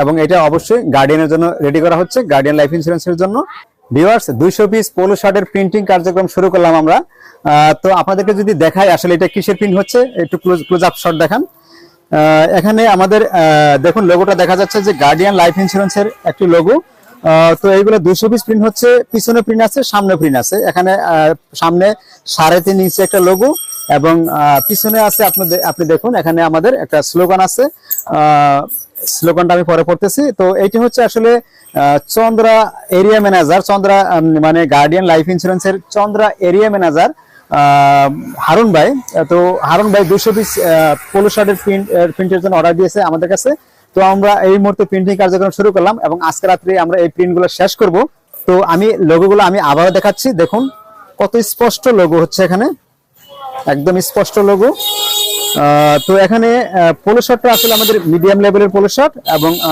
এবং এটা অবশ্যই গার্ডিয়ানের জন্য রেডি করা হচ্ছে, গার্ডিয়ান লাইফ ইন্স্যুরেন্সের জন্য। ভিউয়ার্স, 200 পিস পোলো শার্টের প্রিন্টিং কার্যক্রম শুরু করলাম আমরা। তো আপনাদেরকে যদি দেখাই আসলে এটা কিসের প্রিন্ট হচ্ছে, একটু ক্লোজ আপ শট দেখান। এখানে আমাদের দেখুন লোগোটা দেখা যাচ্ছে যে গার্ডিয়ান লাইফ ইন্স্যুরেন্সের একটি লোগো। তো এইগুলো 200 পিস প্রিন্ট হচ্ছে, পিছনে প্রিন্ট আছে, সামনে প্রিন্ট আছে। এখানে সামনে 3.5 ইঞ্চি একটা লোগো এবং পিছনে আছে আপনি দেখুন এখানে আমাদের একটা স্লোগান আছে। স্লোগানটা আমি পরে পড়তেছি। তো এইটি হচ্ছে আসলে চন্দ্রা এরিয়া ম্যানেজার, চন্দ্রা মানে গার্ডিয়ান লাইফ ইন্স্যুরেন্সের চন্দ্রা এরিয়া ম্যানেজার হারুন ভাই। তো হারুন ভাই 200 পিস পোলো শার্টের প্রিন্টের জন্য অর্ডার দিয়েছে আমাদের কাছে। তো আমরা এই মুহূর্তে প্রিন্টিং কার্যক্রম শুরু করলাম এবং আজকে রাত্রে আমরা এই প্রিন্টগুলো শেষ করব। তো আমি লোগোগুলো আমি আবারও দেখাচ্ছি, দেখুন কত স্পষ্ট লোগো হচ্ছে, এখানে একদম স্পষ্ট লোগো। তো এখানে পোলো শার্টটা আসলে আমাদের মিডিয়াম লেভেলের পোলো শার্ট এবং